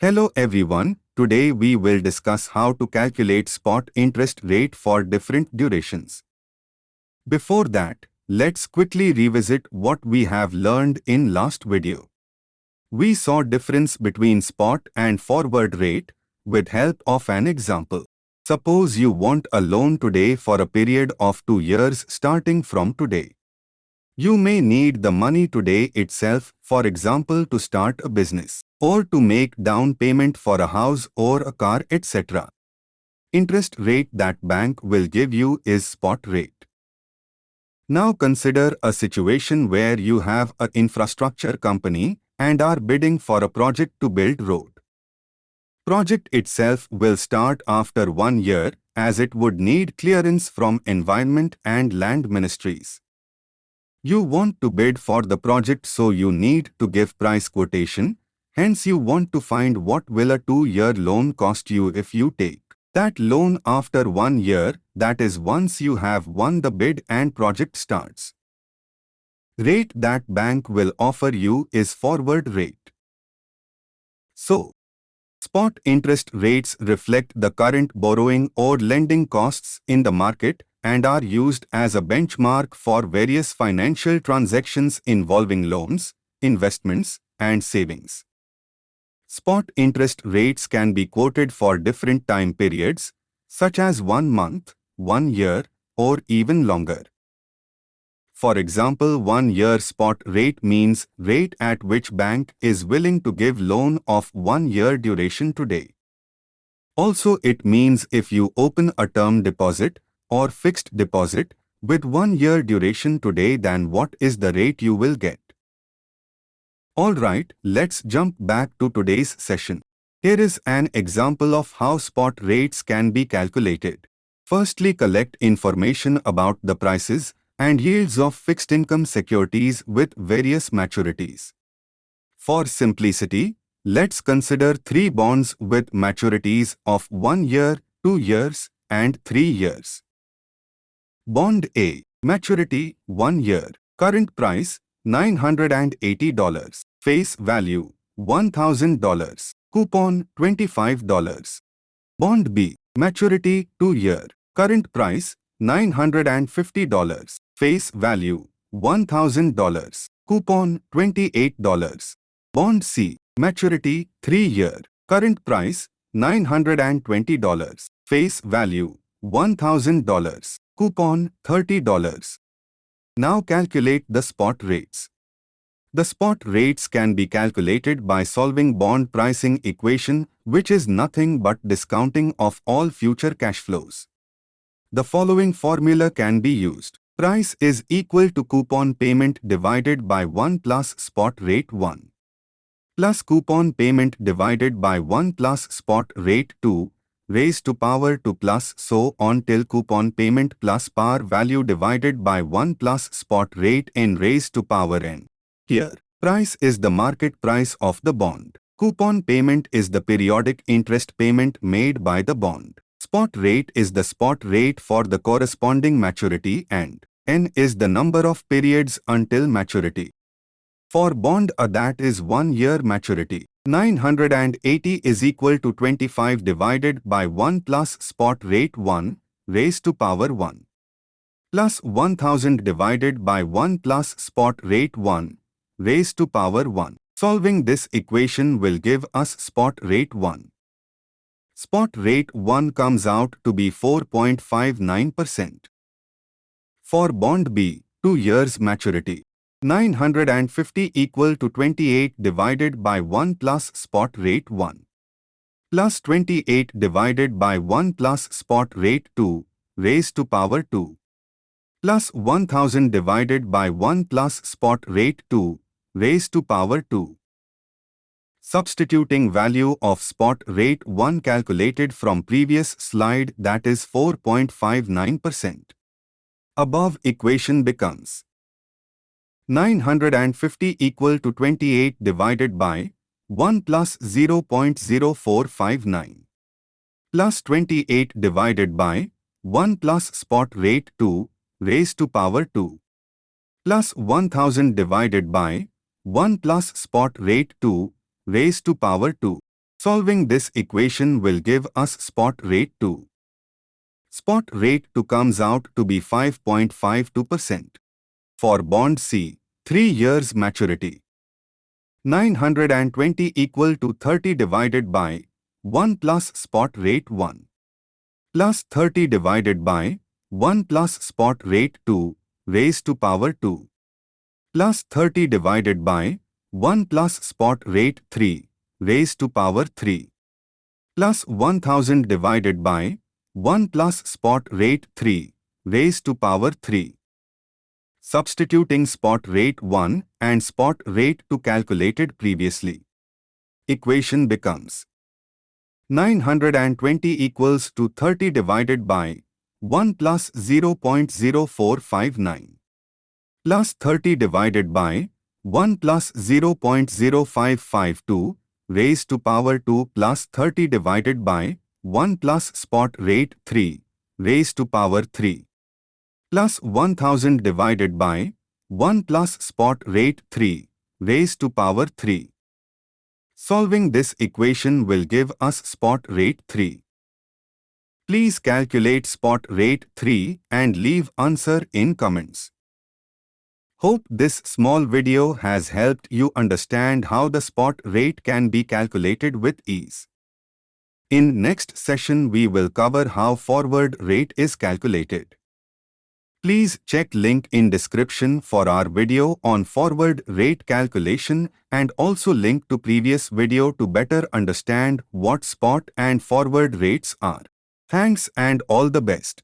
Hello everyone, today we will discuss how to calculate spot interest rate for different durations. Before that, let's quickly revisit what we have learned in last video. We saw difference between spot and forward rate with help of an example. Suppose you want a loan today for a period of 2 years starting from today. You may need the money today itself, for example to start a business, or to make down payment for a house or a car, etc. Interest rate that bank will give you is spot rate. Now consider a situation where you have an infrastructure company and are bidding for a project to build road. Project itself will start after 1 year as it would need clearance from Environment and Land Ministries. You want to bid for the project, so you need to give price quotation. Hence you want to find what will a 2-year loan cost you if you take that loan after 1 year, that is once you have won the bid and project starts. Rate that bank will offer you is forward rate. So, spot interest rates reflect the current borrowing or lending costs in the market and are used as a benchmark for various financial transactions involving loans, investments, and savings. Spot interest rates can be quoted for different time periods, such as 1 month, 1 year, or even longer. For example, 1 year spot rate means rate at which bank is willing to give loan of 1 year duration today. Also, it means if you open a term deposit or fixed deposit with 1 year duration today, then what is the rate you will get? Alright, let's jump back to today's session. Here is an example of how spot rates can be calculated. Firstly, collect information about the prices and yields of fixed income securities with various maturities. For simplicity, let's consider 3 bonds with maturities of 1 year, 2 years, and 3 years. Bond A, maturity 1 year, current price $980, face value $1,000, coupon $25. Bond B, maturity 2 year, current price $950, face value $1,000, coupon $28. Bond C, maturity 3 year, current price $920, face value $1,000, coupon $30. Now calculate the spot rates. The spot rates can be calculated by solving bond pricing equation, which is nothing but discounting of all future cash flows. The following formula can be used. Price is equal to coupon payment divided by 1 plus spot rate 1 plus coupon payment divided by 1 plus spot rate 2 raised to power 2 plus so on till coupon payment plus par value divided by 1 plus spot rate n raised to power n. Here, price is the market price of the bond. Coupon payment is the periodic interest payment made by the bond. Spot rate is the spot rate for the corresponding maturity and n is the number of periods until maturity. For bond A, that is 1 year maturity, 980 is equal to 25 divided by 1 plus spot rate 1 raised to power 1 plus 1000 divided by 1 plus spot rate 1 raised to power 1. Solving this equation will give us spot rate 1. Spot rate 1 comes out to be 4.59%. For bond B, 2 years maturity, 950 equal to 28 divided by 1 plus spot rate 1 plus 28 divided by 1 plus spot rate 2 raised to power 2 plus 1000 divided by 1 plus spot rate 2 raised to power 2. Substituting value of spot rate 1 calculated from previous slide, that is 4.59%. Above equation becomes 950 equal to 28 divided by 1 plus 0.0459 plus 28 divided by 1 plus spot rate 2 raised to power 2 plus 1000 divided by 1 plus spot rate 2 raised to power 2. Solving this equation will give us spot rate 2. Spot rate 2 comes out to be 5.52%. For bond C, 3 years maturity. 920 equal to 30 divided by 1 plus spot rate 1 plus 30 divided by 1 plus spot rate 2 raised to power 2 plus 30 divided by 1 plus spot rate 3 raised to power 3 plus 1000 divided by 1 plus spot rate 3 raised to power 3. Substituting spot rate 1 and spot rate 2 calculated previously. Equation becomes 920 equals to 30 divided by 1 plus 0.0459 plus 30 divided by 1 plus 0.0552 raised to power 2 plus 30 divided by 1 plus spot rate 3 raised to power 3 plus 1000 divided by 1 plus spot rate 3 raised to power 3. Solving this equation will give us spot rate 3. Please calculate spot rate 3 and leave answer in comments. Hope this small video has helped you understand how the spot rate can be calculated with ease. In next session we will cover how forward rate is calculated. Please check link in description for our video on forward rate calculation and also link to previous video to better understand what spot and forward rates are. Thanks and all the best.